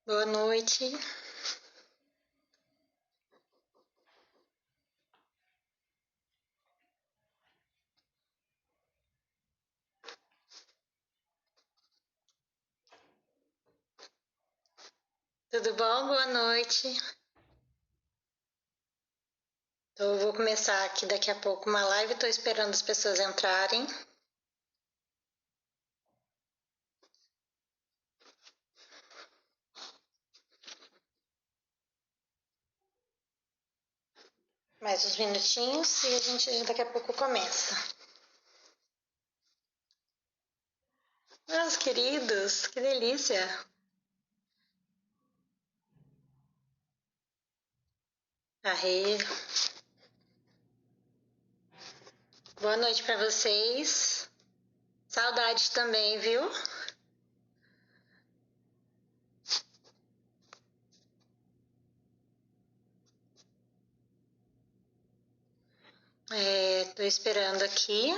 Boa noite. Tudo bom? Boa noite. Eu vou começar aqui daqui a pouco uma live, estou esperando as pessoas entrarem. Mais uns minutinhos e a gente daqui a pouco começa. Meus queridos, que delícia! Arre. Boa noite para vocês. Saudades também, viu? Tô esperando aqui.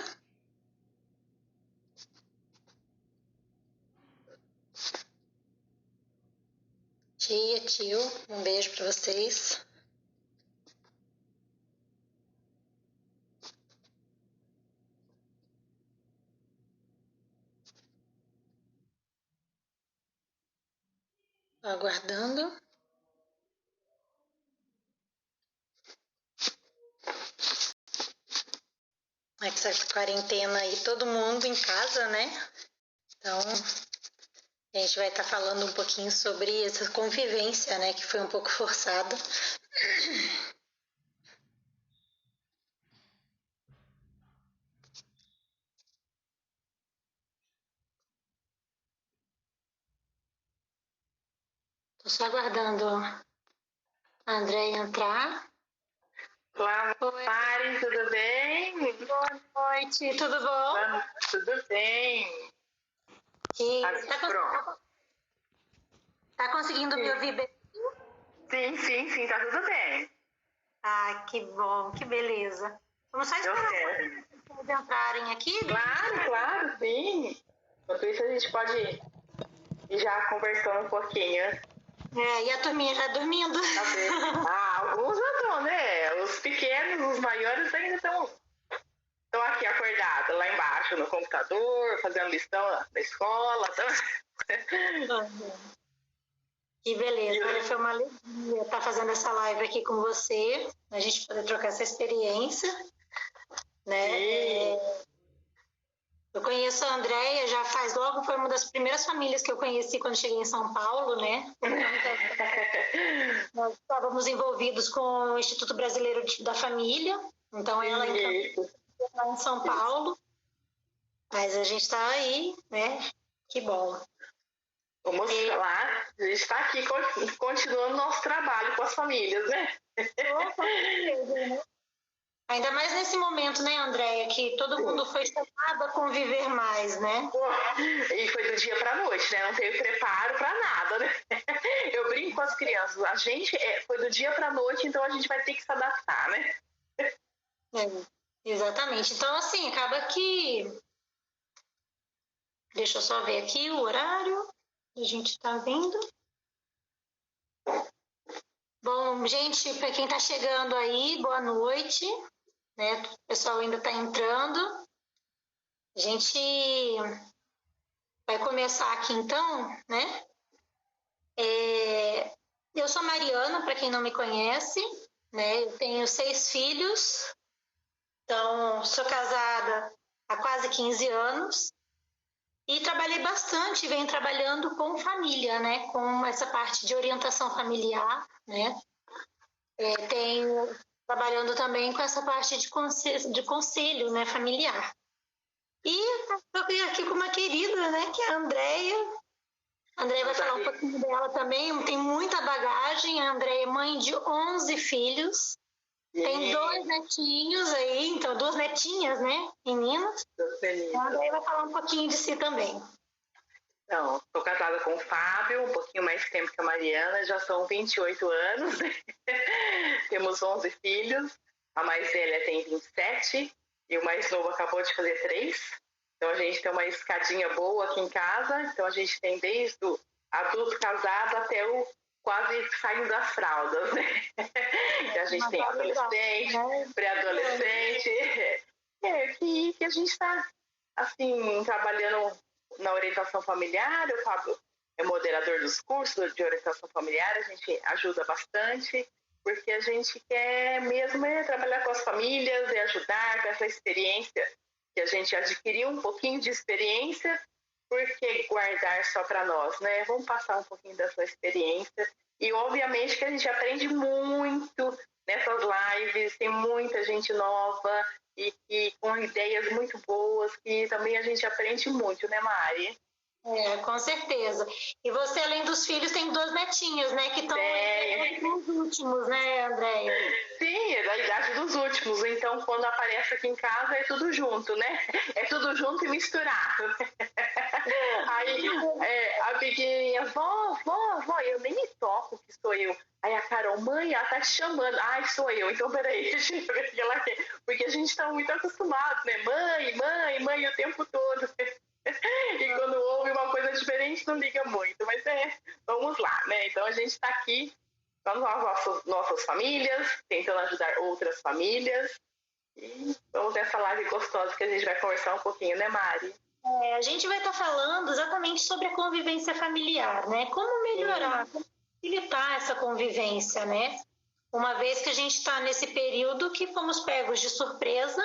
Tia, tio, um beijo para vocês. Aguardando. Essa quarentena aí, todo mundo em casa, né? Então, a gente vai estar falando um pouquinho sobre essa convivência, né? Que foi um pouco forçada. Tô só aguardando a Andréia entrar. Olá, Mari, tudo bem? Boa noite, tudo bom? Tudo bem. Tá conseguindo me ouvir bem? Sim, tá tudo bem. Ah, que bom, que beleza. Vamos só esperar vocês entrarem aqui? Claro, sim. Enquanto isso, a gente pode ir já conversando um pouquinho. E a turminha já dormindo? Alguns já estão, né? Os pequenos, os maiores ainda estão aqui acordados, lá embaixo no computador, fazendo lição na escola. Que beleza, olha, foi uma alegria estar fazendo essa live aqui com você, a gente poder trocar essa experiência, né? Eu conheço a Andréia, já faz logo, foi uma das primeiras famílias que eu conheci quando cheguei em São Paulo, né? Nós estávamos envolvidos com o Instituto Brasileiro da Família, então ela lá em São Paulo, mas a gente está aí, né? Que bom. Vamos falar, a gente está aqui continuando nosso trabalho com as famílias, né? Ainda mais nesse momento, né, Andréia, que todo mundo foi chamado a conviver mais, né? E foi do dia para a noite, né? Não teve preparo para nada, né? Eu brinco com as crianças, a gente foi do dia para a noite, então a gente vai ter que se adaptar, né? Exatamente. Então, assim, acaba que... Deixa eu só ver aqui o horário que a gente está vendo. Bom, gente, para quem está chegando aí, boa noite, né? O pessoal ainda está entrando. A gente vai começar aqui então, né? Eu sou Mariana, para quem não me conhece, né? Eu tenho 6 filhos, então sou casada há quase 15 anos e trabalhei bastante, venho trabalhando com família, né? Com essa parte de orientação familiar, né? Tenho trabalhando também com essa parte de conselho, né, familiar. E estou aqui com uma querida, né, que é a Andréia. A Andréia vai falar um pouquinho dela também, tem muita bagagem. A Andréia é mãe de 11 filhos, tem 2 netinhos aí, então 2 netinhas, né, meninas. A Andréia vai falar um pouquinho de si também. Então, estou casada com o Fábio, um pouquinho mais tempo que a Mariana, já são 28 anos, né? Temos 11 filhos, a mais velha tem 27 e o mais novo acabou de fazer 3. Então a gente tem uma escadinha boa aqui em casa, então a gente tem desde adulto casado até o quase saindo das fraldas, né? A gente tem adolescente, pré-adolescente, que a gente está, assim, trabalhando na orientação familiar. O Fábio é moderador dos cursos de orientação familiar, a gente ajuda bastante, porque a gente quer mesmo trabalhar com as famílias e ajudar com essa experiência, que a gente adquiriu um pouquinho de experiência. Por que guardar só para nós, né? Vamos passar um pouquinho da sua experiência. E, obviamente, que a gente aprende muito nessas lives, tem muita gente nova e com ideias muito boas, que também a gente aprende muito, né, Mari? Com certeza. E você, além dos filhos, tem 2 netinhos, né? Que estão nos últimos, né, Andréia? Sim, é da idade dos últimos. Então, quando aparece aqui em casa, é tudo junto, né? É tudo junto e misturado. Aí, a pequenininha, vó, eu nem me toco que sou eu. Aí a Carol, mãe, ela tá te chamando. Ai, sou eu. Então, peraí, deixa eu ver o que ela quer. Porque a gente tá muito acostumado, né? Mãe, o tempo todo. E quando ouve uma coisa diferente, não liga muito. Mas vamos lá, né? Então, a gente está aqui com as nossas famílias, tentando ajudar outras famílias. E vamos nessa live gostosa que a gente vai conversar um pouquinho, né, Mari? A gente vai estar falando exatamente sobre a convivência familiar, né? Como melhorar, como facilitar essa convivência, né? Uma vez que a gente está nesse período que fomos pegos de surpresa,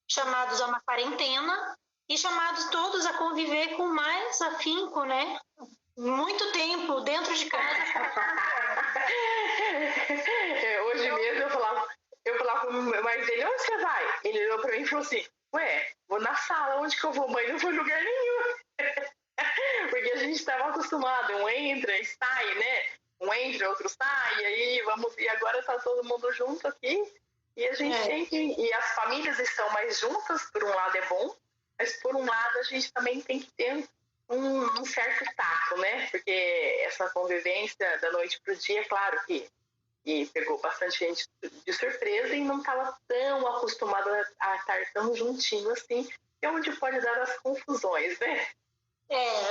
chamados a uma quarentena e chamados todos a conviver com mais afinco, né? Muito tempo dentro de casa. Hoje mesmo eu falava pro meu marido dele, onde você vai? Ele olhou pra mim e falou assim, vou na sala, onde que eu vou? Mãe, não vou em lugar nenhum. Porque a gente estava acostumado, um entra e sai, né? Um entra, outro sai, e agora tá todo mundo junto aqui. E a gente tem que, e as famílias estão mais juntas, por um lado é bom, mas por um lado a gente também tem que ter um certo tato, né? Porque essa convivência da noite pro dia, claro que pegou bastante gente de surpresa e não estava tão acostumada a estar tão juntinho assim, é onde pode dar as confusões, né?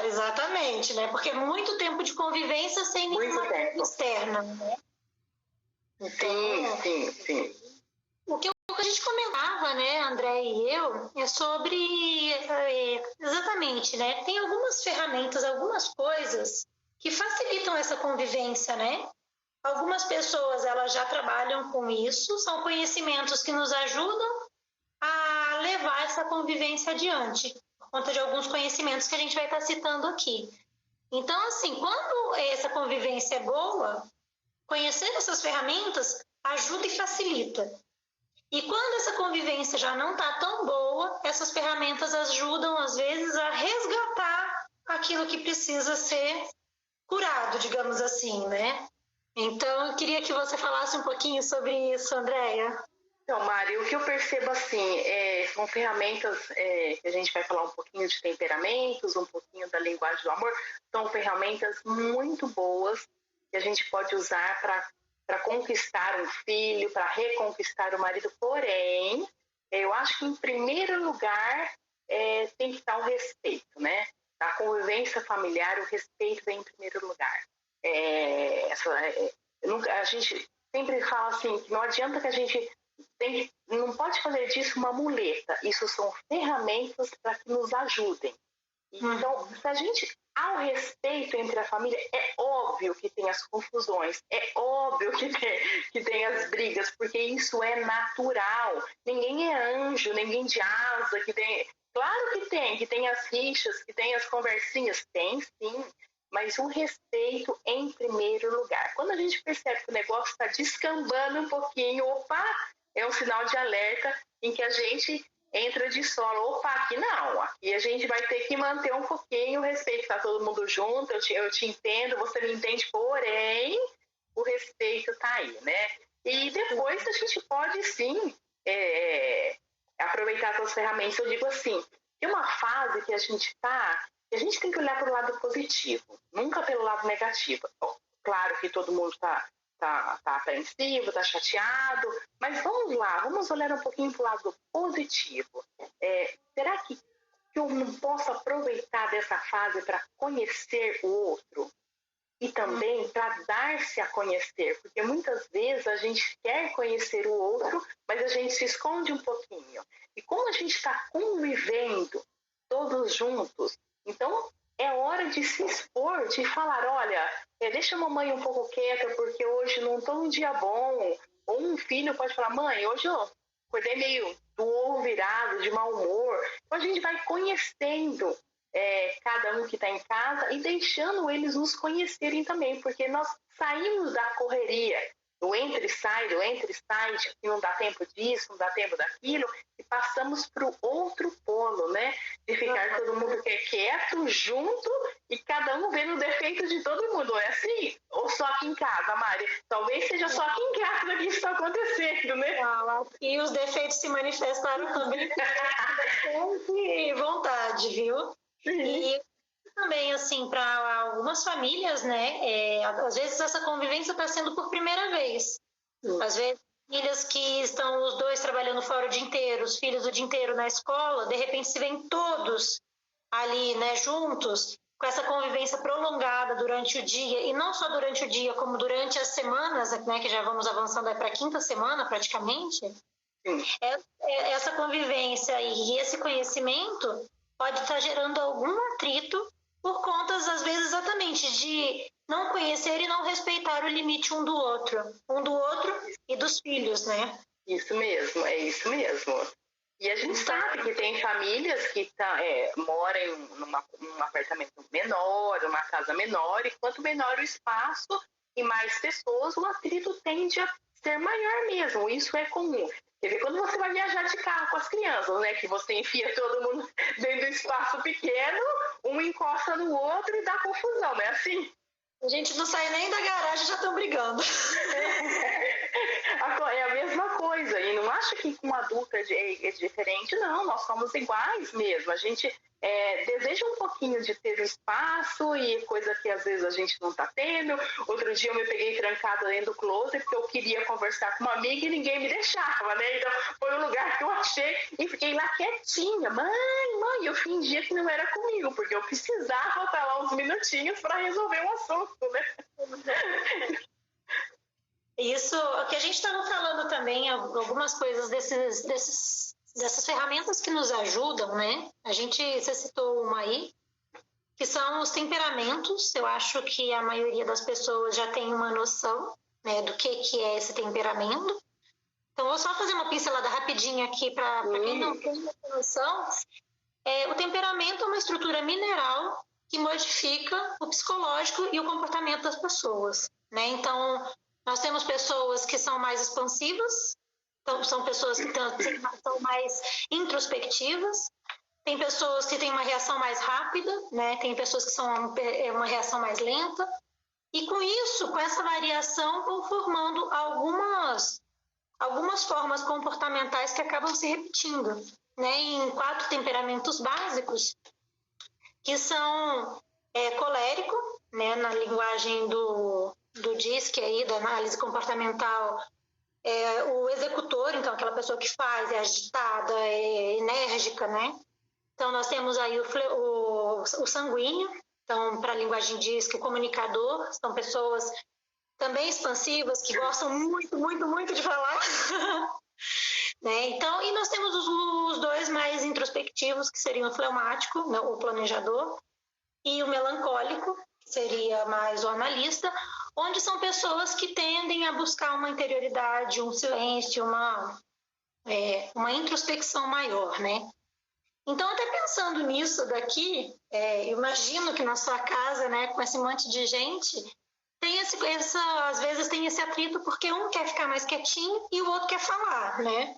Exatamente, né? Porque muito tempo de convivência sem nenhuma coisa externa, né? Então, sim. O que a gente comentava, né, André e eu, é sobre exatamente, né? Tem algumas ferramentas, algumas coisas que facilitam essa convivência, né? Algumas pessoas elas já trabalham com isso, são conhecimentos que nos ajudam a levar essa convivência adiante, por conta de alguns conhecimentos que a gente vai estar citando aqui. Então, assim, quando essa convivência é boa, conhecer essas ferramentas ajuda e facilita. E quando essa convivência já não está tão boa, essas ferramentas ajudam, às vezes, a resgatar aquilo que precisa ser curado, digamos assim, né? Então, eu queria que você falasse um pouquinho sobre isso, Andréia. Então, Mari, o que eu percebo assim, são ferramentas que a gente vai falar um pouquinho de temperamentos, um pouquinho da linguagem do amor, são ferramentas muito boas que a gente pode usar para conquistar um filho, para reconquistar o marido. Porém, eu acho que em primeiro lugar tem que estar o respeito, né? Na convivência familiar, o respeito vem em primeiro lugar. A gente sempre fala assim, que não adianta que a gente não pode fazer disso uma muleta. Isso são ferramentas para que nos ajudem. Então, se a gente há o respeito entre a família, é óbvio que tem as confusões, é óbvio que tem as brigas, porque isso é natural. Ninguém é anjo, ninguém de asa, que tem. Claro que tem as rixas, que tem as conversinhas, tem sim. Mas o respeito em primeiro lugar. Quando a gente percebe que o negócio está descambando um pouquinho, opa, é um sinal de alerta em que a gente entra de solo. Opa, aqui não, aqui a gente vai ter que manter um pouquinho o respeito, tá todo mundo junto, eu te entendo, você me entende, porém, o respeito tá aí, né? E depois a gente pode sim aproveitar essas ferramentas. Eu digo assim, tem uma fase que a gente tá, e a gente tem que olhar para o lado positivo, nunca pelo lado negativo. Claro que todo mundo tá apreensivo, está chateado, mas vamos lá, vamos olhar um pouquinho para o lado positivo. Será que eu não posso aproveitar dessa fase para conhecer o outro? e também para dar-se a conhecer, porque muitas vezes a gente quer conhecer o outro, mas a gente se esconde um pouquinho. E como a gente está convivendo todos juntos, então é hora de se expor, de falar, olha, deixa a mamãe um pouco quieta, porque hoje não estou num dia bom. Ou um filho pode falar, mãe, hoje eu acordei meio do ovo virado, de mau humor. Então a gente vai conhecendo cada um que está em casa e deixando eles nos conhecerem também, porque nós saímos da correria, do entre e sai, que não dá tempo disso, não dá tempo daquilo, e passamos para o outro polo, né? De ficar todo mundo quieto, junto, e cada um vendo o defeito de todo mundo. É assim? Ou só aqui em casa, Mari? Talvez seja só aqui em casa que isso está acontecendo, né? E os defeitos se manifestaram também com bastante vontade, viu? E também, assim, para algumas famílias, né, às vezes essa convivência está sendo por primeira vez. Às vezes, famílias que estão os dois trabalhando fora o dia inteiro, os filhos o dia inteiro na escola, de repente se veem todos ali, né, juntos, com essa convivência prolongada durante o dia, e não só durante o dia, como durante as semanas, né, que já vamos avançando para a 5ª semana praticamente. Essa convivência e esse conhecimento pode estar gerando algum atrito por conta, às vezes, exatamente de não conhecer e não respeitar o limite um do outro e dos filhos, né? Isso mesmo, é isso mesmo. E a gente sabe que tem famílias que moram num apartamento menor, uma casa menor, e quanto menor o espaço e mais pessoas, o atrito tende a ser maior mesmo. Isso é comum. Quer ver, quando você vai viajar de carro com as crianças, né, que você enfia todo mundo dentro do espaço pequeno, um encosta no outro e dá confusão, não é assim? A gente não sai nem da garagem, já estão brigando. É a mesma coisa. E não acha que com adulto é diferente, não. Nós somos iguais mesmo. A gente deseja um pouquinho de ter o espaço, e coisa que às vezes a gente não está tendo. Outro dia eu me peguei trancada dentro do closet porque eu queria conversar com uma amiga e ninguém me deixava, né? Então foi um lugar que eu achei e fiquei lá quietinha. Mãe, eu fingia que não era comigo, porque eu precisava estar lá uns minutinhos para resolver um assunto, né? Isso, o que a gente estava falando também, algumas coisas dessas ferramentas que nos ajudam, né? Você citou uma aí, que são os temperamentos. Eu acho que a maioria das pessoas já tem uma noção, né, do que é esse temperamento. Então, vou só fazer uma pincelada rapidinha aqui para quem não tem essa noção. O temperamento é uma estrutura mineral que modifica o psicológico e o comportamento das pessoas, né? Então, nós temos pessoas que são mais expansivas, então são pessoas que são mais introspectivas, tem pessoas que têm uma reação mais rápida, né? Tem pessoas que são uma reação mais lenta, e com isso, com essa variação, vão formando algumas formas comportamentais que acabam se repetindo, né? Em 4 temperamentos básicos, que são colérico, né? Na linguagem do DISC aí, da análise comportamental, o executor, então aquela pessoa que faz, é agitada, é enérgica, né? Então nós temos aí o sanguíneo, então para a linguagem DISC, o comunicador, são pessoas também expansivas, que gostam muito, muito, muito de falar. Né? Então, e nós temos os 2 mais introspectivos, que seriam o fleumático, né, o planejador, e o melancólico, que seria mais o analista, onde são pessoas que tendem a buscar uma interioridade, um silêncio, uma introspecção maior, né? Então, até pensando nisso daqui, imagino que na sua casa, né, com esse monte de gente, às vezes tem esse atrito, porque um quer ficar mais quietinho e o outro quer falar, né?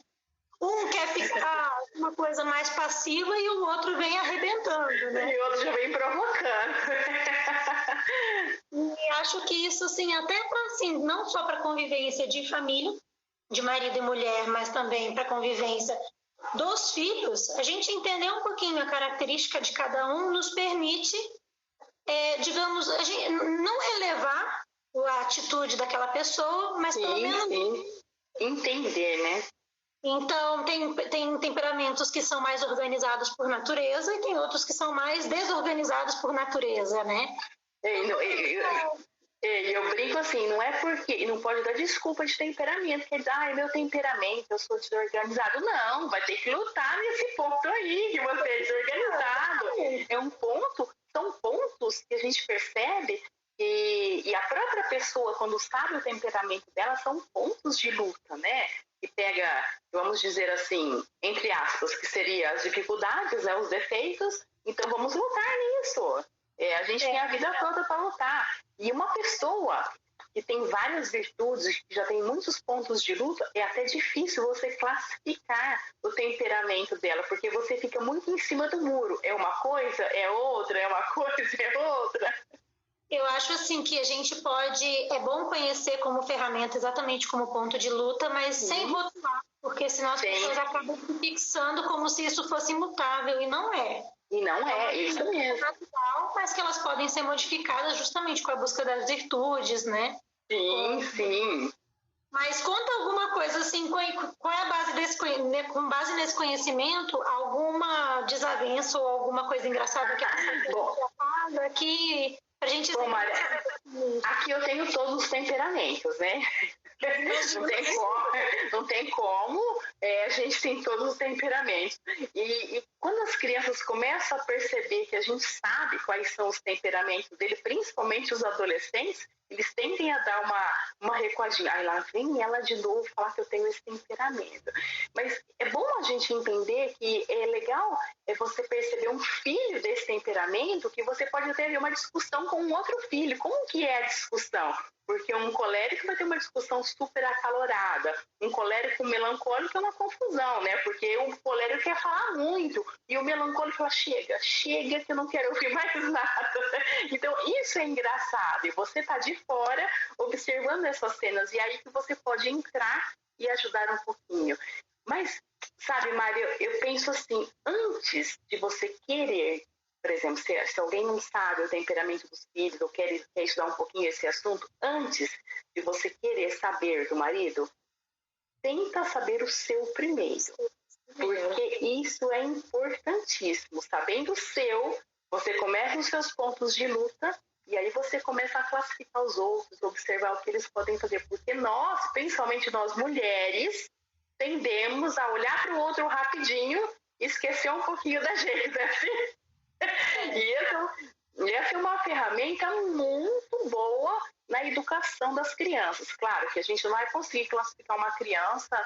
Um quer ficar uma coisa mais passiva e o outro vem arrebentando, né? E o outro já vem provocando. E acho que isso, assim, até para, assim, não só para convivência de família, de marido e mulher, mas também para convivência dos filhos, a gente entender um pouquinho a característica de cada um nos permite, digamos, a gente não relevar a atitude daquela pessoa, mas pelo menos entender, né? Então, tem temperamentos que são mais organizados por natureza e tem outros que são mais desorganizados por natureza, né? E eu brinco assim, não é porque, não pode dar desculpa de temperamento, que ele diz, meu temperamento, eu sou desorganizado. Não, vai ter que lutar nesse ponto aí, que você é desorganizado. São pontos que a gente percebe e a própria pessoa, quando sabe o temperamento dela, são pontos de luta, né? E pega, vamos dizer assim, entre aspas, que seria as dificuldades, né, os defeitos, então vamos lutar nisso. A gente tem a vida toda para lutar. E uma pessoa que tem várias virtudes, que já tem muitos pontos de luta, é até difícil você classificar o temperamento dela, porque você fica muito em cima do muro. É uma coisa, é outra, é uma coisa, é outra. Eu acho assim que a gente pode, é bom conhecer como ferramenta exatamente como ponto de luta, mas sem rotular, porque senão as pessoas acabam se fixando como se isso fosse imutável, e não é. E não é, isso mesmo. Natural, mas que elas podem ser modificadas justamente com a busca das virtudes, né? Sim. Mas conta alguma coisa assim, qual é a base com base nesse conhecimento, alguma desavença ou alguma coisa engraçada que aconteceu aqui pra gente... Bom, Maria, aqui eu tenho todos os temperamentos, né? Não tem como, a gente tem todos os temperamentos. E quando as crianças começam a perceber que a gente sabe quais são os temperamentos dele, principalmente os adolescentes, eles tendem a dar uma recuadinha. Aí lá vem ela de novo falar que eu tenho esse temperamento. Mas é bom a gente entender que é legal você perceber um filho desse temperamento, que você pode até ter uma discussão com um outro filho. Como que é a discussão? Porque um colérico vai ter uma discussão super acalorada. Um colérico melancólico é uma confusão, né? Porque o colérico quer falar muito e o melancólico fala, chega que eu não quero ouvir mais nada. Então, isso é engraçado. E você tá de fora observando essas cenas. E aí que você pode entrar e ajudar um pouquinho. Mas, sabe, Mário, eu penso assim, antes de você querer, por exemplo, se alguém não sabe o temperamento dos filhos ou quer estudar um pouquinho esse assunto, antes de você querer saber do marido, tenta saber o seu primeiro. Porque isso é importantíssimo. Sabendo o seu, você começa os seus pontos de luta e aí você começa a classificar os outros, observar o que eles podem fazer. Porque nós, principalmente nós mulheres, tendemos a olhar para o outro rapidinho e esquecer um pouquinho da gente, né? E essa é uma ferramenta muito boa na educação das crianças. Claro que a gente não vai conseguir classificar uma criança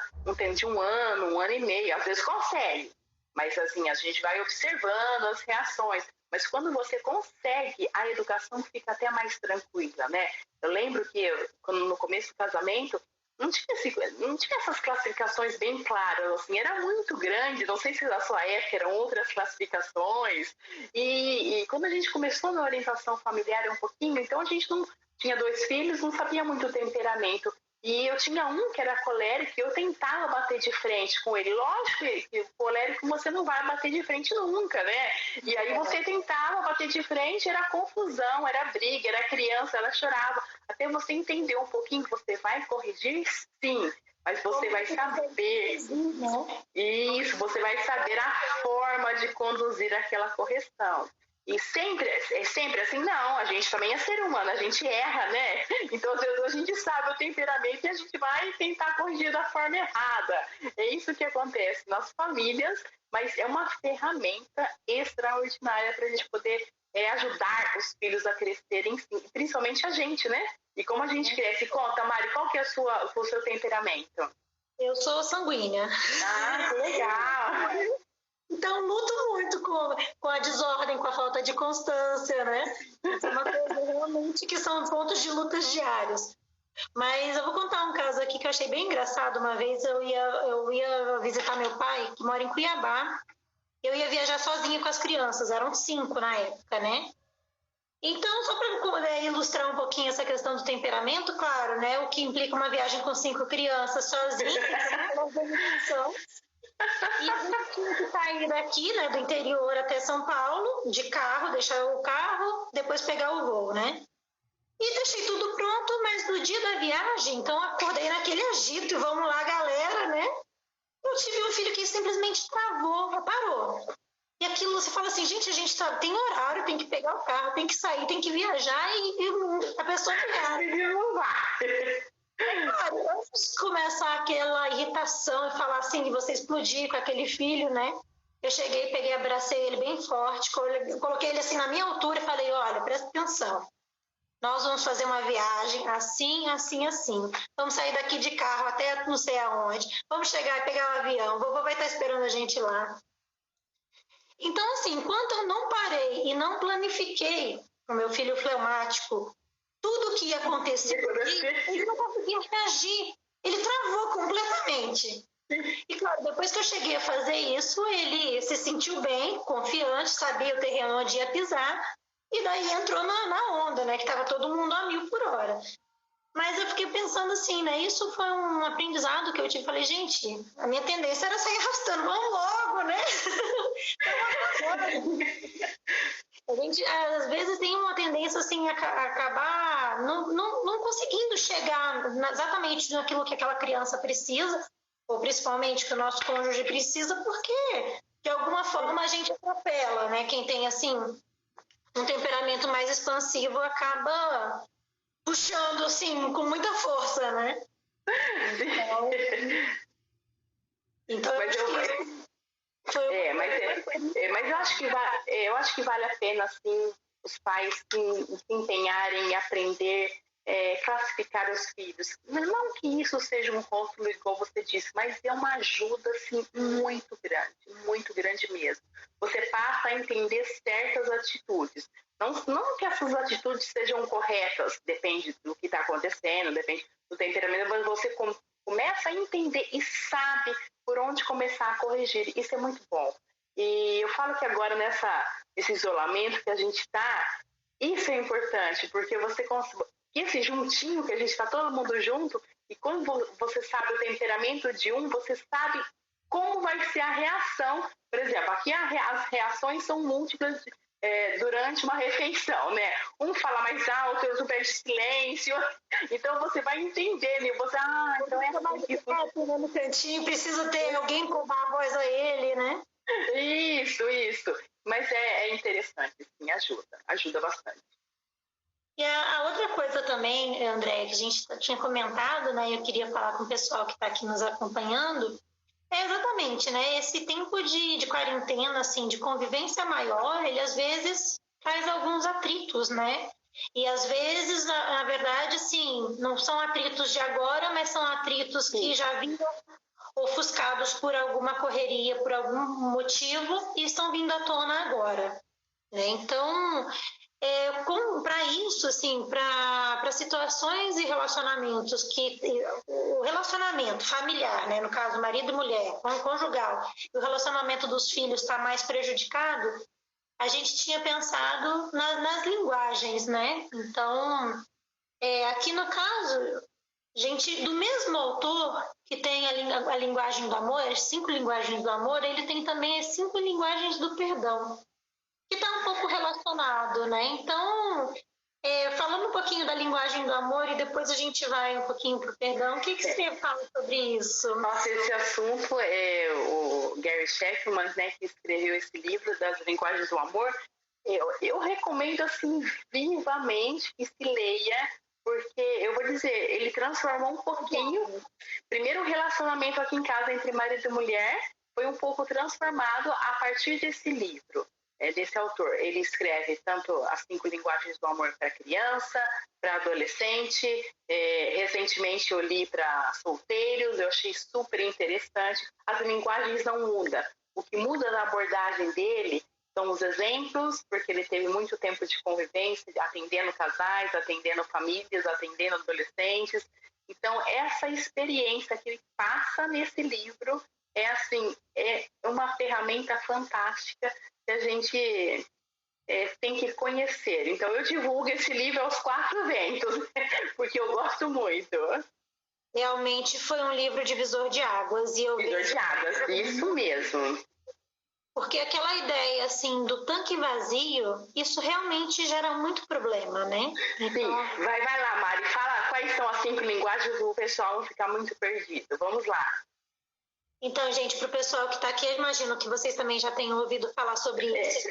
de 1 ano, 1 ano e meio, às vezes consegue, mas assim, a gente vai observando as reações. Mas quando você consegue, a educação fica até mais tranquila, né? Eu lembro que no começo do casamento, não tinha essas classificações bem claras, assim, era muito grande, não sei se na sua época eram outras classificações, e quando a gente começou na orientação familiar um pouquinho, então a gente não tinha 2 filhos, não sabia muito o temperamento, e eu tinha um que era colérico e eu tentava bater de frente com ele. Lógico que o colérico você não vai bater de frente nunca, né? E aí você tentava bater de frente, era confusão, era briga, era criança, ela chorava. Até você entender um pouquinho que você vai corrigir, sim. Mas você vai saber. Isso, você vai saber a forma de conduzir aquela correção. E é sempre assim, não, a gente também é ser humano, a gente erra, né? Então, às vezes, a gente sabe o temperamento e a gente vai tentar corrigir da forma errada. É isso que acontece nas famílias, mas é uma ferramenta extraordinária para a gente poder ajudar os filhos a crescerem, sim, principalmente a gente, né? E como a gente cresce. Conta, Mari, qual que é o seu temperamento? Eu sou sanguínea. Ah, que legal! Então, luto muito com a desordem, com a falta de constância, né? Isso é uma coisa realmente que são pontos de lutas diários. Mas eu vou contar um caso aqui que eu achei bem engraçado. Uma vez eu ia visitar meu pai, que mora em Cuiabá. Eu ia viajar sozinha com as crianças, eram 5 na época, né? Então, só para ilustrar um pouquinho essa questão do temperamento, claro, né? O que implica uma viagem com 5 crianças sozinha, e a gente tinha que sair daqui, né, do interior até São Paulo, de carro, deixar o carro, depois pegar o voo, né? E deixei tudo pronto, mas no dia da viagem, então acordei naquele agito, e vamos lá, galera, né? Eu tive um filho que simplesmente travou, parou. E aquilo aquilo, você fala assim, gente, a gente tem horário, tem que pegar o carro, tem que sair, tem que viajar e a pessoa não vai. Claro, antes de começar aquela irritação e falar assim, de você explodir com aquele filho, né? Eu cheguei, peguei, abracei ele bem forte, coloquei ele assim na minha altura e falei, olha, presta atenção. Nós vamos fazer uma viagem assim, assim, assim. Vamos sair daqui de carro até não sei aonde. Vamos chegar e pegar um avião. O vovô vai estar esperando a gente lá. Então, assim, enquanto eu não parei e não planifiquei o meu filho fleumático, tudo o que ia acontecer, ele não conseguia reagir. Ele travou completamente. E, claro, depois que eu cheguei a fazer isso, ele se sentiu bem, confiante, sabia o terreno onde ia pisar. E daí entrou na onda, né? Que estava todo mundo a 1000 por hora. Mas eu fiquei pensando assim, né? Isso foi um aprendizado que eu tive. Falei, gente, a minha tendência era sair arrastando. Vamos logo, né? A gente, às vezes, tem uma tendência, assim, a acabar não conseguindo chegar exatamente naquilo que aquela criança precisa, ou principalmente que o nosso cônjuge precisa, porque, de alguma forma, a gente atropela, né? Quem tem, assim, um temperamento mais expansivo acaba puxando, assim, com muita força, né? Então mas eu acho que vale a pena, assim, os pais se empenharem em aprender, classificar os filhos. Não que isso seja um rótulo igual você disse, mas é uma ajuda, assim, muito grande mesmo. Você passa a entender certas atitudes. Não que essas atitudes sejam corretas, depende do que está acontecendo, depende do temperamento, mas você começa a entender e sabe por onde começar a corrigir. Isso é muito bom. E eu falo que agora nesse isolamento que a gente está, isso é importante, porque esse juntinho que a gente está todo mundo junto, e quando você sabe o temperamento de um, você sabe como vai ser a reação. Por exemplo, aqui as reações são múltiplas durante uma refeição, né? Um fala mais alto, outro pede silêncio. Então você vai entendendo e você, então é mais isso. No cantinho, precisa ter alguém para dar a voz a ele, né? Isso. Mas é interessante, sim, ajuda bastante. E a outra coisa também, André, que a gente tinha comentado, né? Eu queria falar com o pessoal que está aqui nos acompanhando, exatamente, né? Esse tempo de quarentena, assim, de convivência maior, ele às vezes traz alguns atritos, né? E às vezes, na verdade, sim, não são atritos de agora, mas são atritos que já vinham ofuscados por alguma correria, por algum motivo, e estão vindo à tona agora, né? Então, para isso, assim, para situações e relacionamentos que o relacionamento familiar, né, no caso marido e mulher, conjugal, e o relacionamento dos filhos está mais prejudicado, a gente tinha pensado nas linguagens, né? Então, aqui no caso, gente, do mesmo autor que tem a linguagem do amor, as 5 linguagens do amor, ele tem também as 5 linguagens do perdão, que está um pouco relacionado, né? Então, falando um pouquinho da linguagem do amor e depois a gente vai um pouquinho para o perdão, o que você fala sobre isso? Nossa, esse assunto é o Gary Chapman, né, que escreveu esse livro das linguagens do amor. Eu recomendo, assim, vivamente que se leia, porque, eu vou dizer, ele transformou um pouquinho. Primeiro, o relacionamento aqui em casa entre marido e mulher foi um pouco transformado a partir desse livro. Desse autor. Ele escreve tanto as 5 linguagens do amor para criança, para adolescente. Recentemente eu li para solteiros, eu achei super interessante. As linguagens não mudam. O que muda na abordagem dele são os exemplos, porque ele teve muito tempo de convivência, atendendo casais, atendendo famílias, atendendo adolescentes. Então, essa experiência que ele passa nesse livro é uma ferramenta fantástica que a gente tem que conhecer. Então, eu divulgo esse livro aos 4 ventos, porque eu gosto muito. Realmente foi um livro divisor de águas. Divisor de águas, isso mesmo. Porque aquela ideia, assim, do tanque vazio, isso realmente gera muito problema, né? Então... Sim, vai lá, Mari, fala quais são as 5 linguagens do pessoal não ficar muito perdido. Vamos lá. Então, gente, para o pessoal que está aqui, eu imagino que vocês também já tenham ouvido falar sobre isso.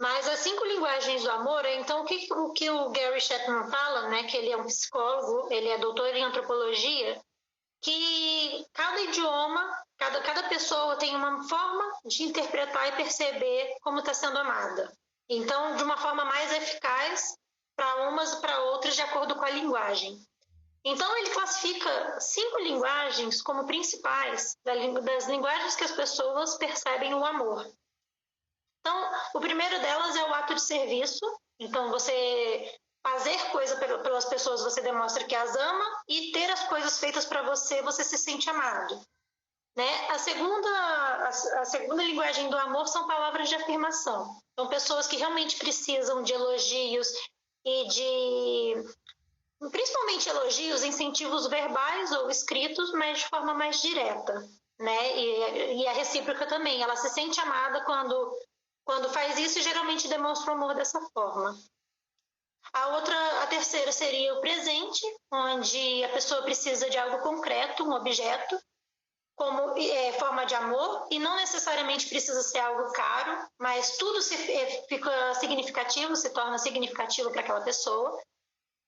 Mas as 5 linguagens do amor, então o que o Gary Chapman fala, né, que ele é um psicólogo, ele é doutor em antropologia, que cada idioma, cada pessoa tem uma forma de interpretar e perceber como está sendo amada. Então, de uma forma mais eficaz para umas e para outras, de acordo com a linguagem. Então, ele classifica 5 linguagens como principais das linguagens que as pessoas percebem o amor. Então, o primeiro delas é o ato de serviço. Então, você fazer coisa pelas pessoas, você demonstra que as ama, e ter as coisas feitas para você, você se sente amado. Né? A segunda linguagem do amor são palavras de afirmação. São pessoas que realmente precisam de elogios e principalmente elogios, incentivos verbais ou escritos, mas de forma mais direta. Né? E a recíproca também. Ela se sente amada quando faz isso, e geralmente demonstra o amor dessa forma. A terceira seria o presente, onde a pessoa precisa de algo concreto, um objeto, como forma de amor, e não necessariamente precisa ser algo caro, mas tudo fica significativo, se torna significativo para aquela pessoa.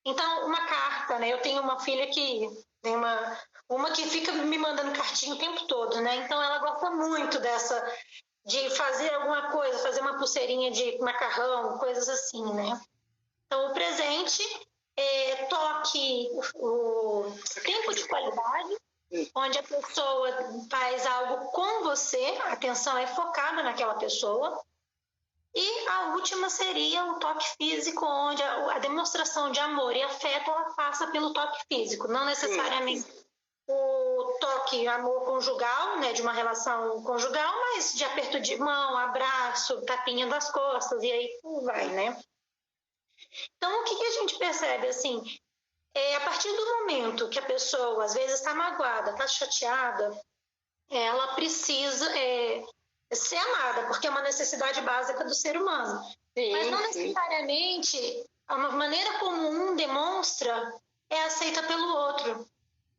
Então, uma carta, né? Eu tenho uma filha que tem uma que fica me mandando cartinha o tempo todo, né? Então, ela gosta muito de fazer alguma coisa, fazer uma pulseirinha de macarrão, coisas assim, né? Então, o presente, toque, o tempo de qualidade, onde a pessoa faz algo com você, a atenção é focada naquela pessoa. E a última seria o toque físico, onde a demonstração de amor e afeto ela passa pelo toque físico, não necessariamente o toque amor conjugal, né, de uma relação conjugal, mas de aperto de mão, abraço, tapinha das costas, e aí vai, né? Então, o que a gente percebe, assim, a partir do momento que a pessoa, às vezes, está magoada, está chateada, ela precisa ser amada, porque é uma necessidade básica do ser humano. Sim, mas não necessariamente a maneira como um demonstra é aceita pelo outro.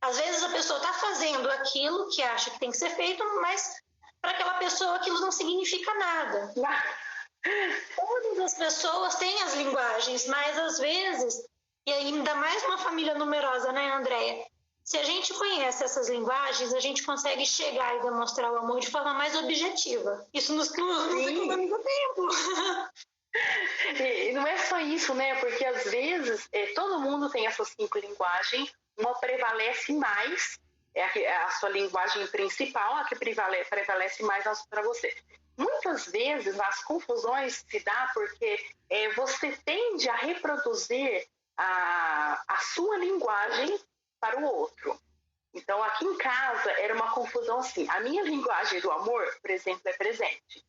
Às vezes a pessoa está fazendo aquilo que acha que tem que ser feito, mas para aquela pessoa aquilo não significa nada. Todas as pessoas têm as linguagens, mas às vezes, e ainda mais uma família numerosa, né, Andréia? Se a gente conhece essas linguagens, a gente consegue chegar e demonstrar o amor de forma mais objetiva. Isso nos economiza tempo. E não é só isso, né? Porque às vezes todo mundo tem essas 5 linguagens, uma prevalece mais, a sua linguagem principal, a que prevalece mais para você. Muitas vezes as confusões se dão porque você tende a reproduzir a sua linguagem para o outro. Então, aqui em casa era uma confusão assim. A minha linguagem do amor, por exemplo, é presente.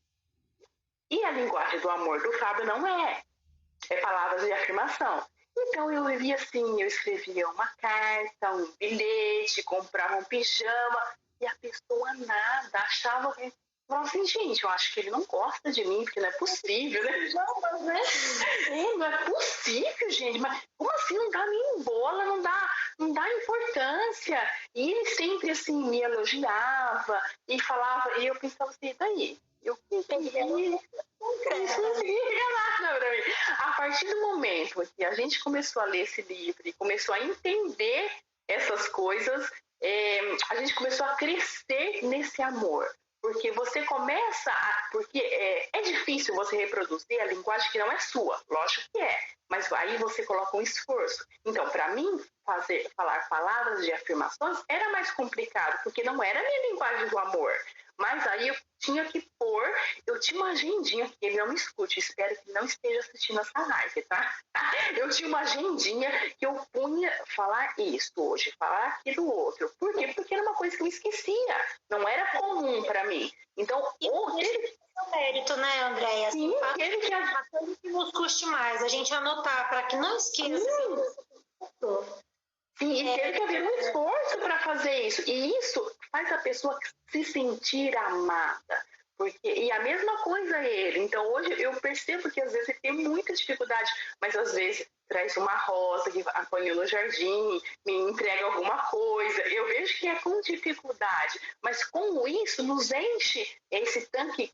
E a linguagem do amor do Fábio não é. É palavras de afirmação. Então, eu vivia assim, eu escrevia uma carta, um bilhete, comprava um pijama, e a pessoa nada, achava que... Falava assim, gente, eu acho que ele não gosta de mim, porque não é possível, né? Não é possível, gente, mas como assim? Não dá nem bola, não dá importância. E ele sempre, assim, me elogiava e falava, e eu pensava assim, daí? Eu entendi. Isso não significa nada pra mim. A partir do momento que a gente começou a ler esse livro e começou a entender essas coisas, a gente começou a crescer nesse amor. Porque você começa porque é difícil você reproduzir a linguagem que não é sua, lógico que é, mas aí você coloca um esforço. Então, para mim, falar palavras de afirmações era mais complicado, porque não era a minha linguagem do amor. Mas aí eu tinha que eu tinha uma agendinha, que ele não me escute, espero que ele não esteja assistindo essa live, tá? Eu tinha uma agendinha que eu punha falar isso hoje, falar aquilo outro. Por quê? Porque era uma coisa que eu esquecia, não era comum para mim. Então, o mérito, né, Andréia? Sim, teve que uma coisa que nos custe mais, a gente anotar para que não esqueça. Sim, e teve que haver um esforço para fazer isso. E isso faz a pessoa se sentir amada. E a mesma coisa ele. Então, hoje eu percebo que às vezes ele tem muita dificuldade, mas às vezes traz uma rosa, que apanhou no jardim, me entrega alguma coisa. Eu vejo que é com dificuldade, mas com isso nos enche esse tanque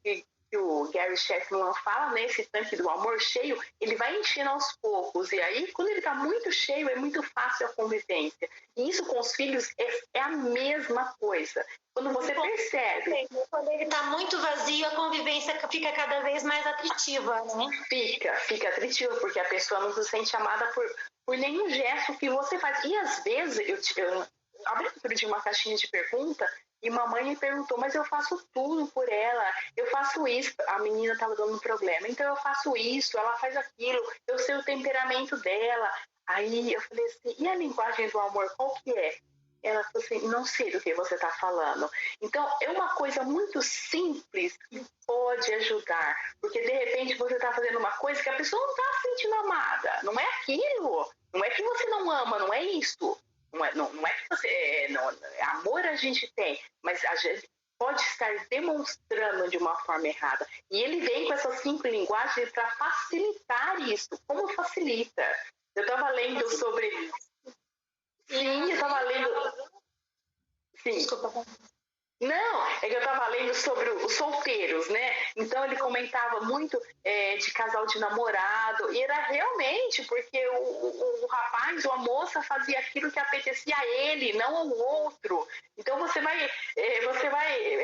que o Gary Chapman fala, né, esse tanque do amor cheio, ele vai enchendo aos poucos, e aí quando ele está muito cheio é muito fácil a convivência, e isso com os filhos é a mesma coisa, quando você percebe. Quando ele está muito vazio, a convivência fica cada vez mais atritiva, né? Fica atritiva, porque a pessoa não se sente amada por nenhum gesto que você faz, e às vezes eu abri outro dia uma caixinha de pergunta e mamãe me perguntou, mas eu faço tudo por ela, eu faço isso, a menina estava dando um problema, então eu faço isso, ela faz aquilo, eu sei o temperamento dela. Aí eu falei assim, e a linguagem do amor, qual que é? Ela falou assim, não sei do que você está falando. Então, é uma coisa muito simples que pode ajudar, porque de repente você está fazendo uma coisa que a pessoa não está se sentindo amada, não é aquilo, não é que você não ama, não é isso. Não é que você. Não, amor a gente tem, mas a gente pode estar demonstrando de uma forma errada. E ele vem com essa simples linguagem para facilitar isso. Como facilita? Eu estava lendo sobre. Sim, eu estava lendo. Sim. Desculpa. Não, é que eu estava lendo sobre os solteiros, né? Então ele comentava muito de casal de namorado, e era realmente porque o rapaz ou a moça fazia aquilo que apetecia a ele, não ao outro. Então você vai,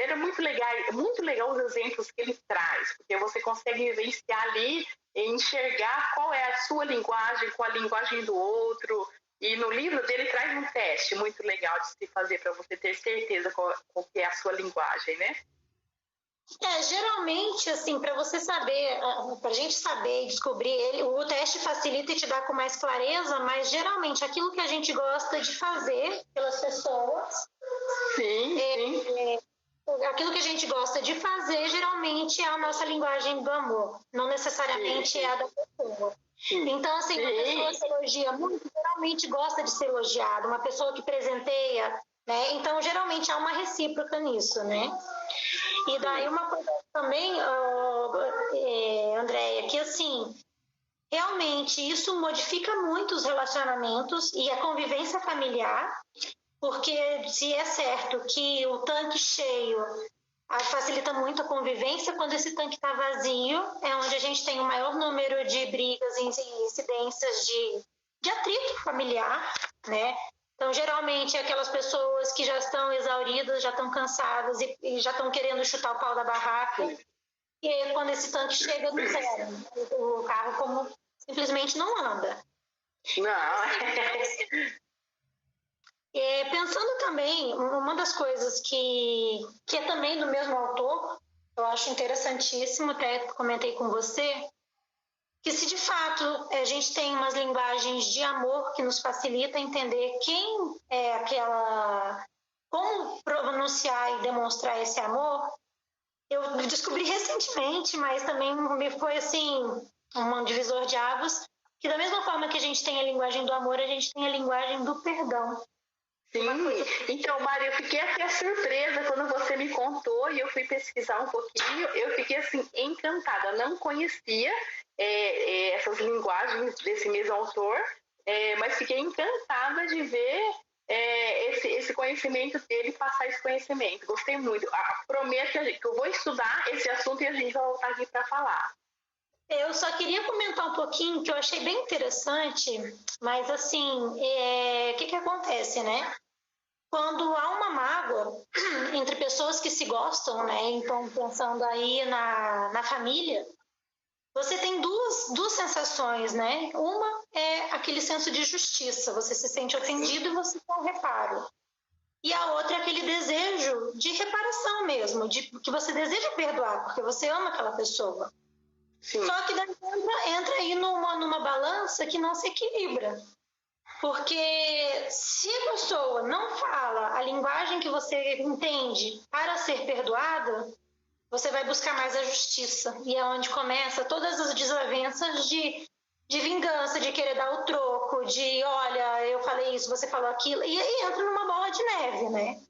era muito legal os exemplos que ele traz, porque você consegue vivenciar ali e enxergar qual é a sua linguagem com a linguagem do outro. E no livro dele traz um teste muito legal de se fazer para você ter certeza qual que é a sua linguagem, né? Geralmente, assim, para você saber, para a gente saber e descobrir ele, o teste facilita e te dá com mais clareza, mas geralmente aquilo que a gente gosta de fazer pelas pessoas. Sim. Aquilo que a gente gosta de fazer, geralmente é a nossa linguagem do amor, não necessariamente é a da pessoa. Então, assim, uma pessoa se elogia muito, geralmente gosta de ser elogiada. Uma pessoa que presenteia, né? Então, geralmente há uma recíproca nisso, né? E daí uma coisa também, Andréia, que assim, realmente isso modifica muito os relacionamentos e a convivência familiar, porque se é certo que o tanque cheio facilita muito a convivência, quando esse tanque está vazio, é onde a gente tem o maior número de brigas e incidências de atrito familiar, né? Então, geralmente, aquelas pessoas que já estão exauridas, já estão cansadas e já estão querendo chutar o pau da barraca, e quando esse tanque chega, não zero. O carro como simplesmente não anda. Não. Pensando também, uma das coisas que é também do mesmo autor, eu acho interessantíssimo, até comentei com você, que se de fato a gente tem umas linguagens de amor que nos facilita entender quem é aquela, como pronunciar e demonstrar esse amor, eu descobri recentemente, mas também me foi assim, um divisor de águas, que da mesma forma que a gente tem a linguagem do amor, a gente tem a linguagem do perdão. Sim, então, Mari, eu fiquei até surpresa quando você me contou e eu fui pesquisar um pouquinho, eu fiquei assim, encantada, não conhecia essas linguagens desse mesmo autor, mas fiquei encantada de ver esse conhecimento dele, passar esse conhecimento, gostei muito, prometo que eu vou estudar esse assunto e a gente vai voltar aqui para falar. Eu só queria comentar um pouquinho que eu achei bem interessante, mas assim, o que acontece, né? Quando há uma mágoa entre pessoas que se gostam, né? Então, pensando aí na família, você tem duas sensações, né? Uma é aquele senso de justiça, você se sente ofendido e você tem um reparo. E a outra é aquele desejo de reparação mesmo, de que você deseja perdoar, porque você ama aquela pessoa. Sim. Só que daí entra aí numa balança que não se equilibra. Porque se a pessoa não fala a linguagem que você entende para ser perdoada, você vai buscar mais a justiça. E é onde começa todas as desavenças de vingança, de querer dar o troco, de olha, eu falei isso, você falou aquilo, e aí entra numa bola de neve, né?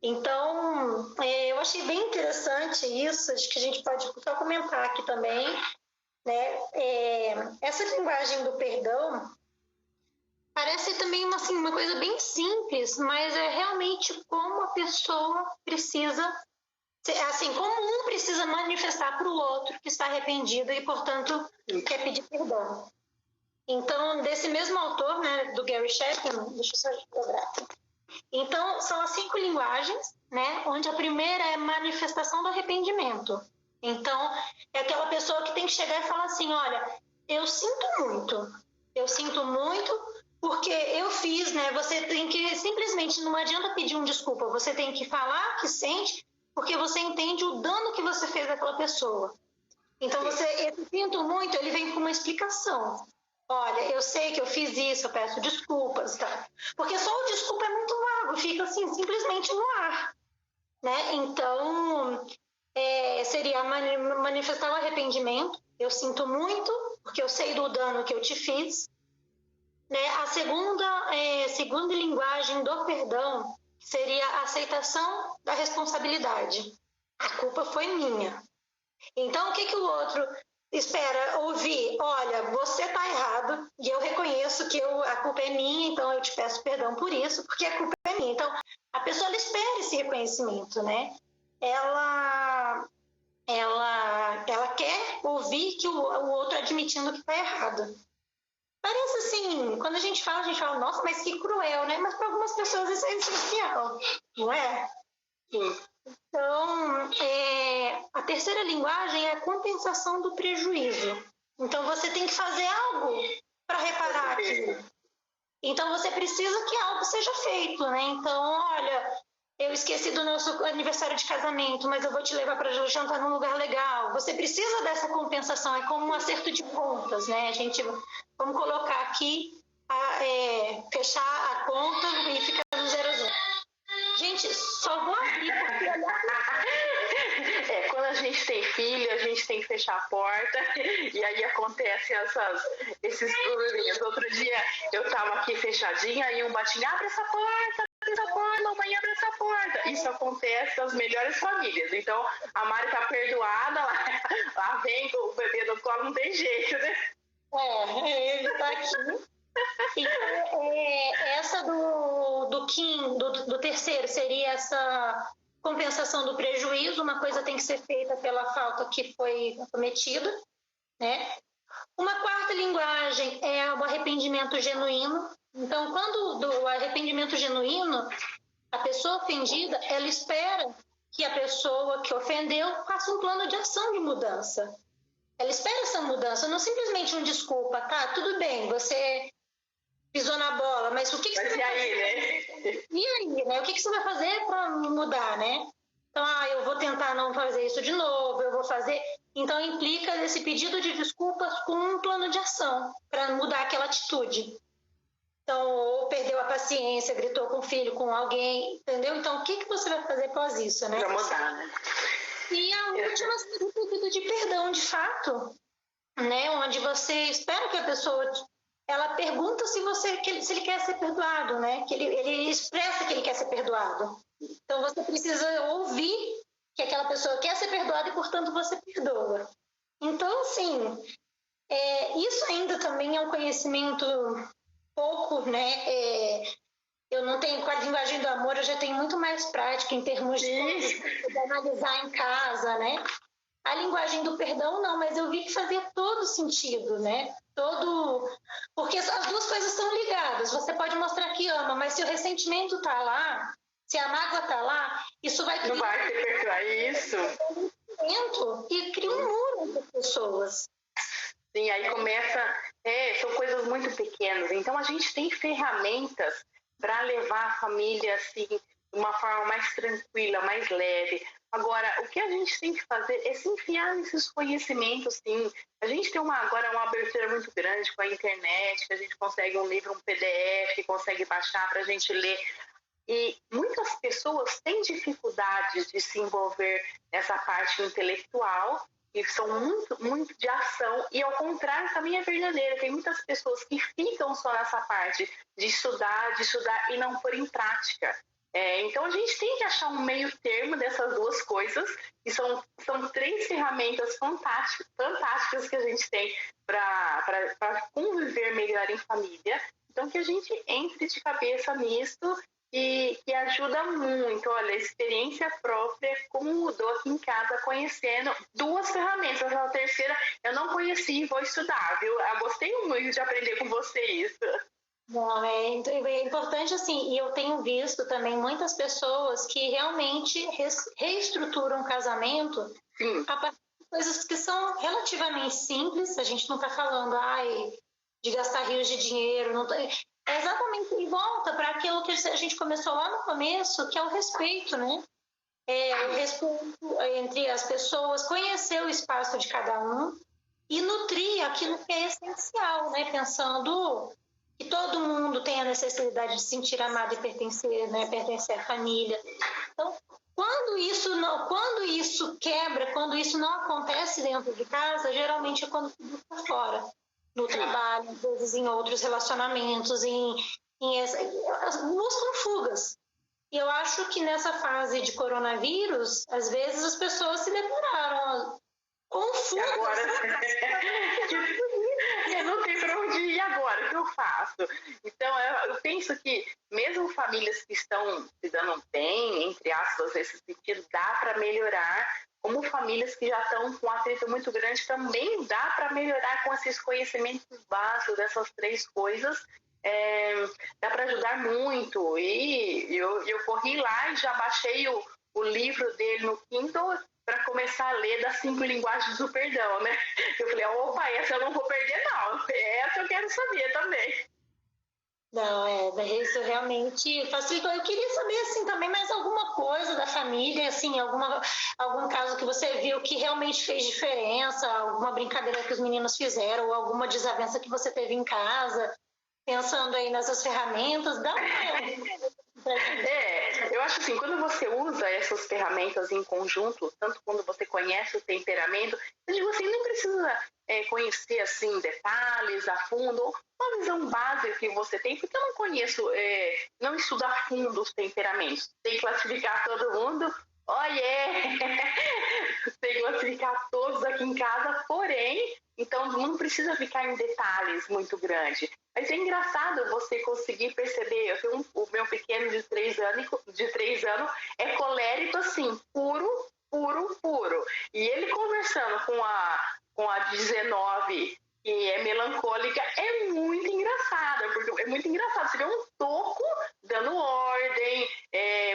Então, eu achei bem interessante isso, acho que a gente pode só comentar aqui também, né? Essa linguagem do perdão parece também uma coisa bem simples, mas é realmente como a pessoa precisa, assim, como um precisa manifestar para o outro que está arrependido e, portanto, quer pedir perdão. Então, desse mesmo autor, né, do Gary Chapman, deixa eu só lembrar. Então, são as 5 linguagens, né, onde a primeira é manifestação do arrependimento. Então, é aquela pessoa que tem que chegar e falar assim, olha, eu sinto muito porque eu fiz, né, você tem que, simplesmente, não adianta pedir um desculpa, você tem que falar que sente, porque você entende o dano que você fez àquela pessoa. Então, eu sinto muito, ele vem com uma explicação. Olha, eu sei que eu fiz isso, eu peço desculpas, tá? Porque só o desculpa é muito vago, fica assim, simplesmente no ar, né? Então, seria manifestar o arrependimento. Eu sinto muito, porque eu sei do dano que eu te fiz. Né? A segunda linguagem do perdão seria a aceitação da responsabilidade. A culpa foi minha. Então, o que o outro espera ouvir? Olha, você está errado e eu reconheço que a culpa é minha, então eu te peço perdão por isso, porque a culpa é minha. Então, a pessoa ela espera esse reconhecimento, né? Ela quer ouvir que o outro admitindo que está errado. Parece assim, quando a gente fala, nossa, mas que cruel, né? Mas para algumas pessoas isso é essencial, não é? Sim. Então, a terceira linguagem é a compensação do prejuízo. Então, você tem que fazer algo para reparar aquilo. Então, você precisa que algo seja feito, né? Então, olha, eu esqueci do nosso aniversário de casamento, mas eu vou te levar para jantar num lugar legal. Você precisa dessa compensação, é como um acerto de contas, né? Vamos colocar aqui, fechar a conta e ficar no 0 a 0. Gente, só vou abrir porque quando a gente tem filho, a gente tem que fechar a porta e aí acontecem esses probleminhas. Outro dia eu tava aqui fechadinha e um batinho, abre essa porta, mamãe, abre essa porta. Isso acontece nas melhores famílias. Então, a Mari tá perdoada, lá vem com o bebê no colo, não tem jeito, né? Ele tá aqui. Então, essa do terceiro seria essa compensação do prejuízo, uma coisa tem que ser feita pela falta que foi cometida, né? Uma quarta linguagem é o arrependimento genuíno. Então, quando do arrependimento genuíno, a pessoa ofendida, ela espera que a pessoa que ofendeu faça um plano de ação de mudança. Ela espera essa mudança, não simplesmente um desculpa, tá, tudo bem, você pisou na bola, mas o que você vai fazer? Né? E aí, né? O que você vai fazer para mudar, né? Então, eu vou tentar não fazer isso de novo, eu vou fazer... Então, implica esse pedido de desculpas com um plano de ação para mudar aquela atitude. Então, ou perdeu a paciência, gritou com o filho, com alguém, entendeu? Então, o que você vai fazer após isso, né? Para mudar, né? E a última seria o pedido de perdão, de fato, né? Onde você espera que a pessoa... Ela pergunta se ele quer ser perdoado, né? Que ele expressa que ele quer ser perdoado. Então, você precisa ouvir que aquela pessoa quer ser perdoada e, portanto, você perdoa. Então, assim, isso ainda também é um conhecimento pouco, né? Eu não tenho, com a linguagem do amor, eu já tenho muito mais prática em termos de analisar em casa, né? A linguagem do perdão, não, mas eu vi que fazia todo sentido, né? Porque as duas coisas estão ligadas. Você pode mostrar que ama, mas se o ressentimento está lá, se a mágoa está lá, isso vai criar... Não vai ter perdoar isso. E cria um muro entre as pessoas. Sim, aí começa... são coisas muito pequenas. Então, a gente tem ferramentas para levar a família, assim, de uma forma mais tranquila, mais leve. Agora, o que a gente tem que fazer é se enfiar nesses conhecimentos, sim. A gente tem agora uma abertura muito grande com a internet, que a gente consegue um livro, um PDF, consegue baixar para a gente ler. E muitas pessoas têm dificuldade de se envolver nessa parte intelectual e são muito, muito de ação. E, ao contrário, também é verdadeiro. Tem muitas pessoas que ficam só nessa parte de estudar e não pôr em prática. Então, a gente tem que achar um meio termo dessas duas coisas, e são 3 ferramentas fantásticas que a gente tem para conviver melhor em família. Então, que a gente entre de cabeça nisso e que ajuda muito. Olha, a experiência própria, como mudou aqui em casa, conhecendo 2 ferramentas. A terceira eu não conheci e vou estudar, viu? Eu gostei muito de aprender com você isso. Não, é importante assim, e eu tenho visto também muitas pessoas que realmente reestruturam o casamento Sim. a partir de coisas que são relativamente simples. A gente não está falando de gastar rios de dinheiro, não é exatamente em volta para aquilo que a gente começou lá no começo, que é o respeito, né? O respeito entre as pessoas, conhecer o espaço de cada um e nutrir aquilo que é essencial, né? Pensando que todo mundo tem a necessidade de se sentir amado e pertencer, né? Pertencer à família. Então, quando isso quebra, quando isso não acontece dentro de casa, geralmente é quando se busca fora, no trabalho, às vezes em outros relacionamentos, buscam fugas. E eu acho que nessa fase de coronavírus, às vezes as pessoas se depararam com fugas. Agora, eu não tenho para onde ir agora, o que eu faço? Então, eu penso que mesmo famílias que estão se dando bem, entre aspas, nesse sentido, dá para melhorar, como famílias que já estão com um atrito muito grande, também dá para melhorar com esses conhecimentos básicos dessas 3 coisas. Dá para ajudar muito. E eu corri lá e já baixei o livro dele no Kindle para começar a ler das 5 linguagens do perdão, né? Eu falei, opa, essa eu não vou perder não, essa eu quero saber também. Não, isso realmente facilitou. Eu queria saber, assim, também mais alguma coisa da família, assim, algum caso que você viu que realmente fez diferença, alguma brincadeira que os meninos fizeram, ou alguma desavença que você teve em casa, pensando aí nessas ferramentas, dá eu acho assim, quando você usa essas ferramentas em conjunto, tanto quando você conhece o temperamento, você não precisa conhecer assim detalhes a fundo, uma visão básica que você tem, porque eu não conheço, não estudo a fundo os temperamentos, tem que classificar todo mundo, tem que classificar todos aqui em casa, porém, então não precisa ficar em detalhes muito grandes. Mas é engraçado você conseguir perceber. Eu tenho o meu pequeno de 3 anos é colérico assim, puro. E ele conversando com a 19, que é melancólica, é muito engraçado, porque é muito engraçado. Você vê um toco dando ordem,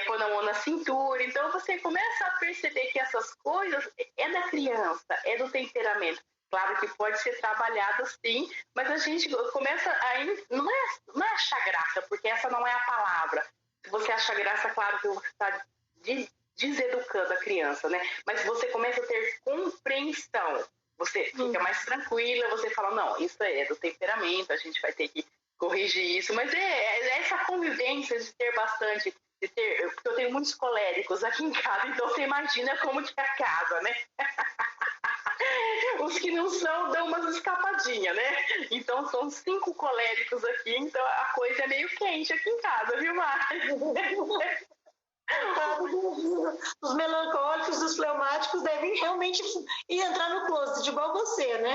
pondo a mão na cintura. Então você começa a perceber que essas coisas é da criança, é do temperamento. Claro que pode ser trabalhado sim, mas a gente começa a... Não é achar graça, porque essa não é a palavra. Se você acha graça, claro que você está deseducando a criança, né? Mas você começa a ter compreensão. Você fica mais tranquila, você fala, não, isso é do temperamento, a gente vai ter que corrigir isso. Mas é essa convivência de ter bastante... porque eu tenho muitos coléricos aqui em casa, então você imagina como que é a casa, né? Os que não são dão umas escapadinhas, né? Então são 5 coléricos aqui, então a coisa é meio quente aqui em casa, viu, Mari? Os melancólicos, os fleumáticos devem realmente entrar no closet, igual você, né?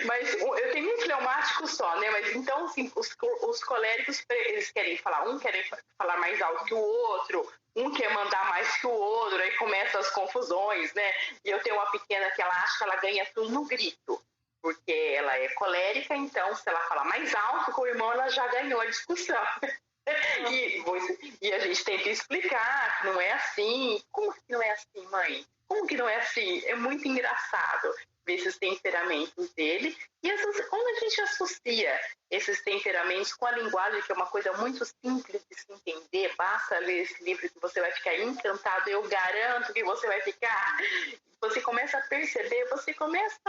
Mas eu tenho um fleumático só, né? Mas então, assim, os coléricos, eles querem falar, um querem falar mais alto que o outro, um quer mandar mais que o outro, aí começam as confusões, né? E eu tenho uma pequena que ela acha que ela ganha tudo no grito, porque ela é colérica, então se ela falar mais alto que o irmão, ela já ganhou a discussão. E a gente tem que explicar que não é assim. Como que não é assim, mãe? Como que não é assim? É muito engraçado ver esses temperamentos dele. E como a gente associa esses temperamentos com a linguagem, que é uma coisa muito simples de se entender, basta ler esse livro que você vai ficar encantado, eu garanto que você vai ficar. Você começa a perceber, você começa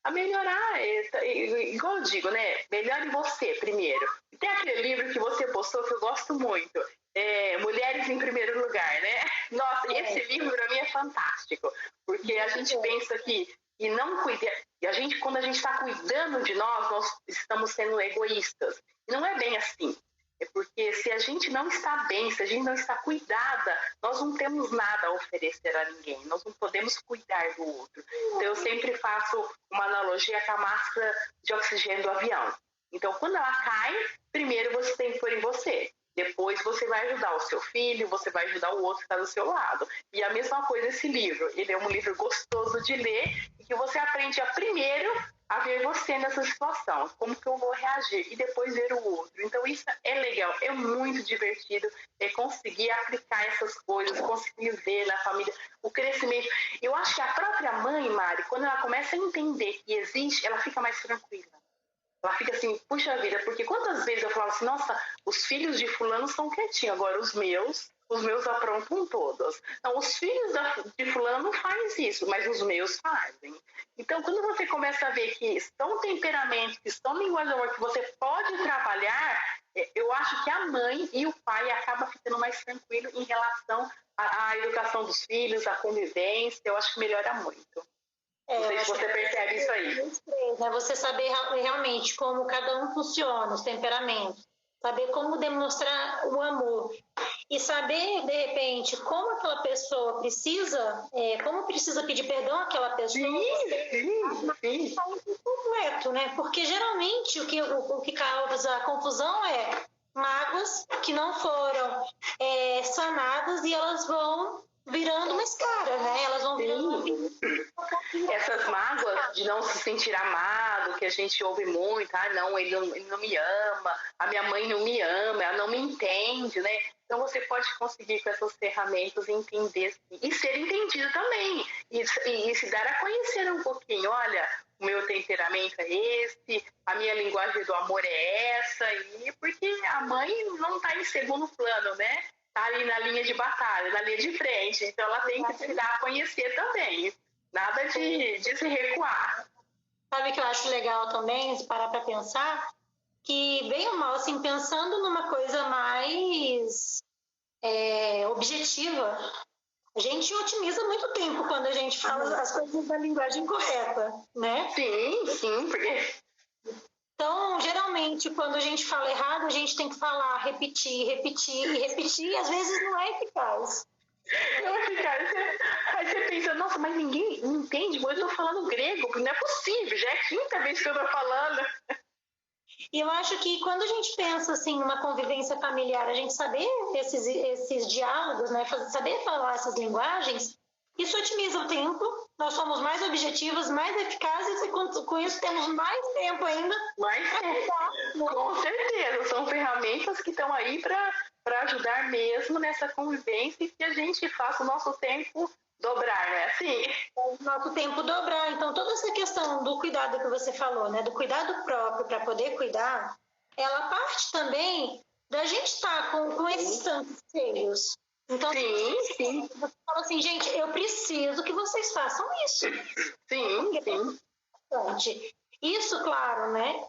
a melhorar, igual eu digo, né? Melhore você primeiro. Tem aquele livro que você postou que eu gosto muito, Mulheres em Primeiro Lugar, né? Nossa, esse livro para mim é fantástico, porque a gente pensa que não cuida, e quando a gente está cuidando de nós estamos sendo egoístas. E não é bem assim. É porque se a gente não está bem, se a gente não está cuidada, nós não temos nada a oferecer a ninguém, nós não podemos cuidar do outro. Então eu sempre faço uma analogia com a máscara de oxigênio do avião. Então quando ela cai, primeiro você tem que pôr em você. Depois você vai ajudar o seu filho, você vai ajudar o outro que está do seu lado. E a mesma coisa esse livro. Ele é um livro gostoso de ler e que você aprende a primeiro a ver você nessa situação. Como que eu vou reagir? E depois ver o outro. Então isso é legal, é muito divertido. É conseguir aplicar essas coisas, conseguir ver na família o crescimento. Eu acho que a própria mãe, Mari, quando ela começa a entender que existe, ela fica mais tranquila. Ela fica assim, puxa vida, porque quantas vezes eu falava assim, nossa, os filhos de fulano são quietinhos, agora os meus aprontam todos. Então, os filhos de fulano não fazem isso, mas os meus fazem. Então, quando você começa a ver que estão temperamentos, que estão linguagem de amor, que você pode trabalhar, eu acho que a mãe e o pai acabam ficando mais tranquilos em relação à educação dos filhos, à convivência, eu acho que melhora muito. Não sei se você percebe isso aí. Né? Você saber realmente como cada um funciona, os temperamentos, saber como demonstrar o amor e saber, de repente, como aquela pessoa precisa, como precisa pedir perdão àquela pessoa. Sim. Completo, né? Porque geralmente o que causa confusão é mágoas que não foram sanadas e elas vão virando uma escara, né? Elas vão virando essas mágoas de não se sentir amado, que a gente ouve muito, não, ele não me ama, a minha mãe não me ama, ela não me entende, né? Então você pode conseguir com essas ferramentas entender e ser entendido também, e se dar a conhecer um pouquinho, olha, o meu temperamento é esse, a minha linguagem do amor é essa, e porque a mãe não está em segundo plano, né? Está ali na linha de batalha, na linha de frente, então ela tem que se dar a conhecer também. Nada de se recuar. Sabe o que eu acho legal também, se parar para pensar? Que, bem ou mal, assim, pensando numa coisa mais objetiva, a gente otimiza muito tempo quando a gente fala as coisas na linguagem correta, né? Sim, porque... Então, geralmente, quando a gente fala errado, a gente tem que falar, repetir, e às vezes não é eficaz. Não, cara, aí você pensa, nossa, mas ninguém entende, eu tô falando grego, não é possível, já é a quinta vez que eu tô falando. E eu acho que quando a gente pensa assim numa convivência familiar, a gente saber esses diálogos, né, saber falar essas linguagens, isso otimiza o tempo, nós somos mais objetivos, mais eficazes e com isso temos mais tempo ainda. Mais tempo, com certeza, são ferramentas que estão aí para ajudar mesmo nessa convivência e que a gente faça o nosso tempo dobrar, né? Assim. O nosso tempo dobrar. Então, toda essa questão do cuidado que você falou, né? Do cuidado próprio para poder cuidar, ela parte também da gente estar com esses tantos cheios. Então, sim. Você fala assim, gente, eu preciso que vocês façam isso. Sim. Isso, claro, né?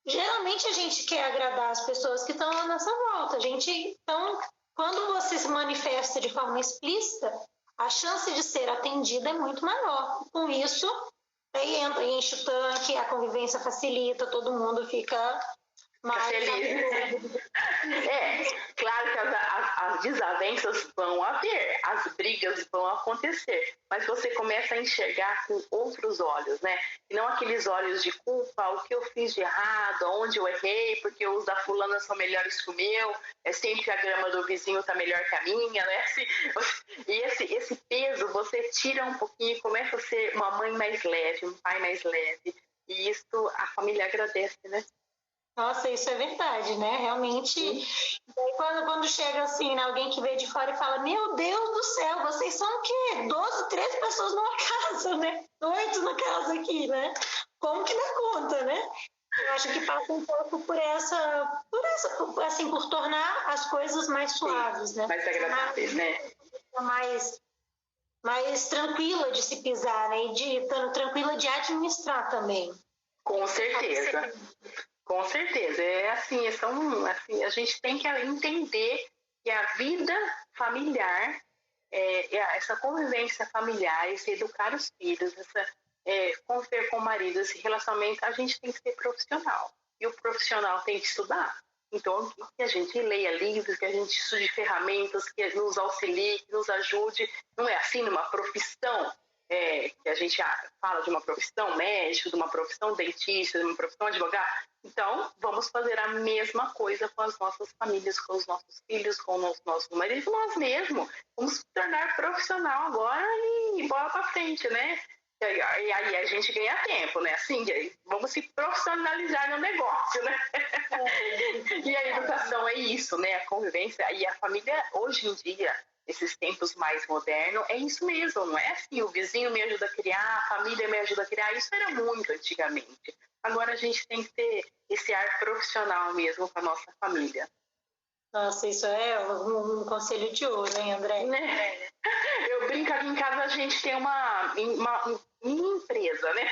Geralmente a gente quer agradar as pessoas que estão à nossa volta. Então, quando você se manifesta de forma explícita, a chance de ser atendida é muito maior. Com isso, aí enche o tanque, a convivência facilita, todo mundo fica mais feliz. Claro que as desavenças vão haver, as brigas vão acontecer, mas você começa a enxergar com outros olhos, né? E não aqueles olhos de culpa, o que eu fiz de errado, onde eu errei, porque os da fulana são melhores que o meu, é sempre a grama do vizinho tá melhor que a minha, né? E esse peso você tira um pouquinho e começa a ser uma mãe mais leve, um pai mais leve. E isso a família agradece, né? Nossa, isso é verdade, né? Realmente. Daí quando chega assim, né, alguém que vê de fora e fala: Meu Deus do céu, vocês são o quê? 12, 13 pessoas numa casa, né? 8 na casa aqui, né? Como que dá conta, né? Eu acho que passa um pouco por assim, por tornar as coisas mais suaves, né? Mais agradáveis, né? Mais tranquila de se pisar, né? E tranquila de administrar também. Com certeza. Com certeza, a gente tem que entender que a vida familiar, essa convivência familiar, esse educar os filhos, conviver com o marido, esse relacionamento, a gente tem que ser profissional. E o profissional tem que estudar. Então, que a gente leia livros, que a gente estude ferramentas, que nos auxilie, que nos ajude. Não é assim numa profissão, que a gente fala de uma profissão médico, de uma profissão dentista, de uma profissão advogado. Então, vamos fazer a mesma coisa com as nossas famílias, com os nossos filhos, com os nossos maridos, nós mesmos. Vamos se tornar profissional agora e bola para frente, né? E aí a gente ganha tempo, né? Assim, vamos se profissionalizar no negócio, né? E a educação é isso, né? A convivência. E a família, hoje em dia, esses tempos mais modernos, é isso mesmo, não é assim, o vizinho me ajuda a criar, a família me ajuda a criar, isso era muito antigamente. Agora a gente tem que ter esse ar profissional mesmo com a nossa família. Nossa, isso é um conselho de ouro, hein, André? Né? Eu brinco, aqui em casa a gente tem uma mini empresa, né?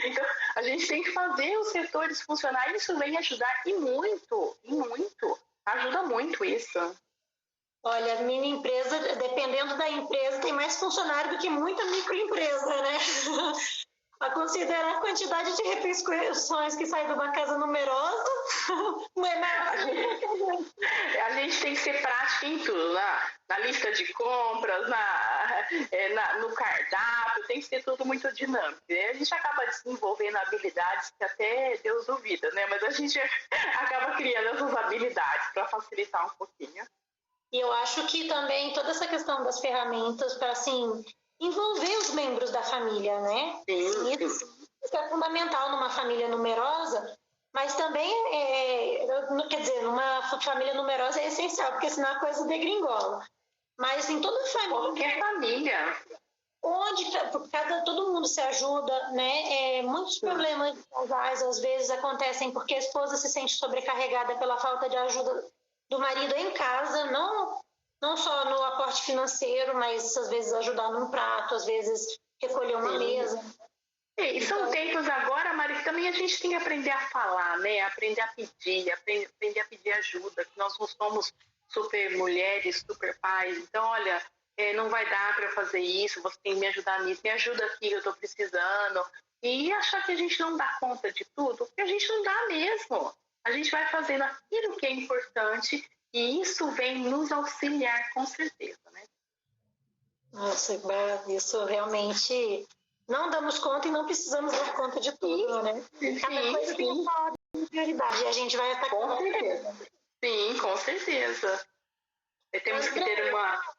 Então a gente tem que fazer os setores funcionarem, isso vem ajudar e muito, ajuda muito isso. Olha, mini empresa, dependendo da empresa, tem mais funcionário do que muita microempresa, né? A considerar a quantidade de refeições que saem de uma casa numerosa, não é mais. A gente tem que ser prática em tudo, na lista de compras, no cardápio, tem que ser tudo muito dinâmico. E a gente acaba desenvolvendo habilidades que até Deus duvida, né? Mas a gente acaba criando essas habilidades para facilitar um pouquinho. E eu acho que também toda essa questão das ferramentas para, assim, envolver os membros da família, né? Sim. Isso é fundamental numa família numerosa, mas também, quer dizer, numa família numerosa é essencial, porque senão a coisa degringola. Mas em toda família... Qualquer família. Onde todo mundo se ajuda, né? Muitos problemas de casais, às vezes, acontecem porque a esposa se sente sobrecarregada pela falta de ajuda do marido em casa, não só no aporte financeiro, mas às vezes ajudar num prato, às vezes recolher uma mesa. E são tempos agora, Mari, que também a gente tem que aprender a falar, né? Aprender a pedir, aprender a pedir ajuda, que nós não somos super mulheres, super pais. Então, olha, não vai dar para fazer isso, você tem que me ajudar nisso, me ajuda aqui, eu estou precisando. E achar que a gente não dá conta de tudo, porque a gente não dá mesmo. A gente vai fazendo aquilo que é importante e isso vem nos auxiliar com certeza, né? Nossa, isso realmente não damos conta e não precisamos dar conta de tudo, né? Cada coisa tem uma ordem de prioridade e a gente vai atacar. Com certeza. Sim, com certeza. Temos que ter uma...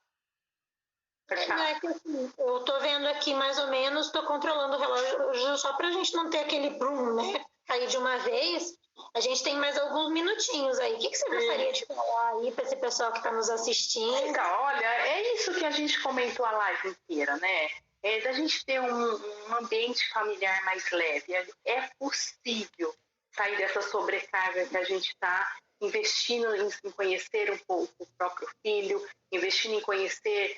Eu estou vendo aqui mais ou menos, estou controlando o relógio só para a gente não ter aquele brum, né? Cair de uma vez. A gente tem mais alguns minutinhos aí. O que você gostaria de falar aí para esse pessoal que está nos assistindo? Então, olha, é isso que a gente comentou a live inteira, né? Da gente ter um ambiente familiar mais leve. É possível sair dessa sobrecarga que a gente está investindo em conhecer um pouco o próprio filho, investindo em conhecer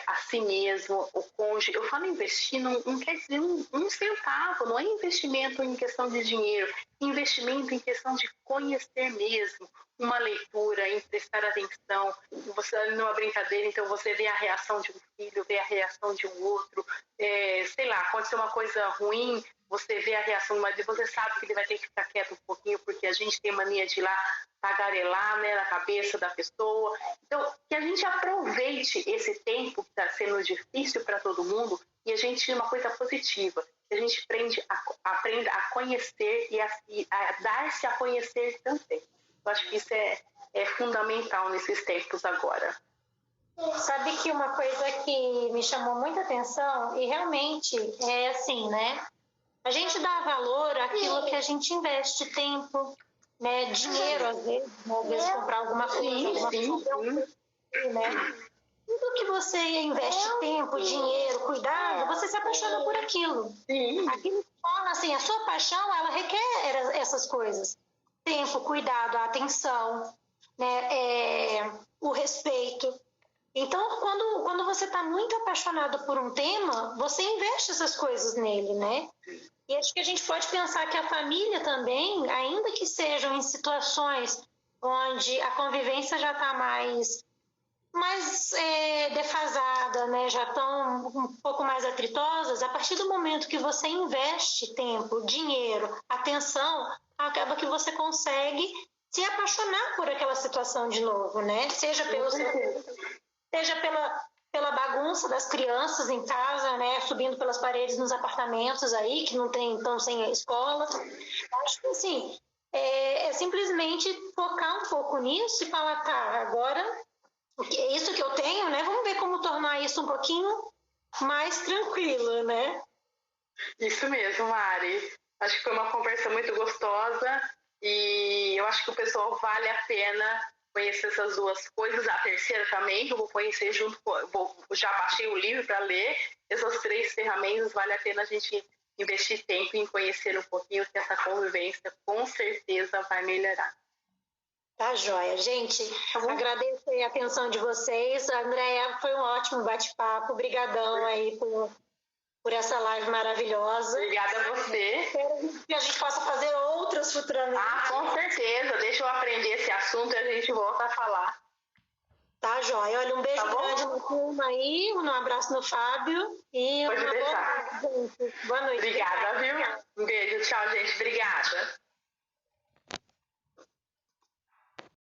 a si mesmo, o cônjuge. Eu falo investir, não quer dizer um centavo, não é investimento em questão de dinheiro, investimento em questão de conhecer mesmo, uma leitura, em prestar atenção, você numa brincadeira, então você vê a reação de um filho, vê a reação de um outro, sei lá, aconteceu uma coisa ruim, você vê a reação, mas você sabe que ele vai ter que ficar quieto um pouquinho, porque a gente tem mania de ir lá tagarelar, né, na cabeça da pessoa. Então, que a gente aproveite esse tempo que está sendo difícil para todo mundo e a gente uma coisa positiva, que a gente aprenda a conhecer e a dar-se a conhecer também. Eu acho que isso é fundamental nesses tempos agora. Sabe que uma coisa que me chamou muita atenção, e realmente é assim, né? A gente dá valor àquilo que a gente investe tempo, né? Dinheiro, às vezes comprar alguma coisa, né? Tudo que você investe tempo, dinheiro, cuidado, você se apaixona por aquilo. Sim. Aquilo que fala assim, a sua paixão, ela requer essas coisas. Tempo, cuidado, a atenção, né? O respeito. Então, quando você está muito apaixonado por um tema, você investe essas coisas nele, né? E acho que a gente pode pensar que a família também, ainda que sejam em situações onde a convivência já está mais defasada, né? Já estão um pouco mais atritosas, a partir do momento que você investe tempo, dinheiro, atenção, acaba que você consegue se apaixonar por aquela situação de novo, né? Seja pela bagunça das crianças em casa, né? Subindo pelas paredes nos apartamentos aí, que não tem, estão sem a escola. Acho que, assim, é simplesmente focar um pouco nisso e falar, tá, agora, isso que eu tenho, né? Vamos ver como tornar isso um pouquinho mais tranquilo, né? Isso mesmo, Mari. Acho que foi uma conversa muito gostosa e eu acho que o pessoal vale a pena conhecer essas duas coisas. A terceira também, que eu vou conhecer junto com... já baixei o livro para ler. Essas 3 ferramentas, vale a pena a gente investir tempo em conhecer um pouquinho, que essa convivência com certeza vai melhorar. Tá joia. Gente, agradeço a atenção de vocês. Andréia, foi um ótimo bate-papo. Obrigadão aí por essa live maravilhosa. Obrigada a você. Espero que a gente possa fazer outras futuramente. Com certeza. Deixa eu aprender esse assunto e a gente volta a falar. Tá joia. Olha, um beijo grande no turma aí, um abraço no Fábio e Pode deixar. Boa noite. Obrigada, viu? Um beijo. Tchau, gente. Obrigada.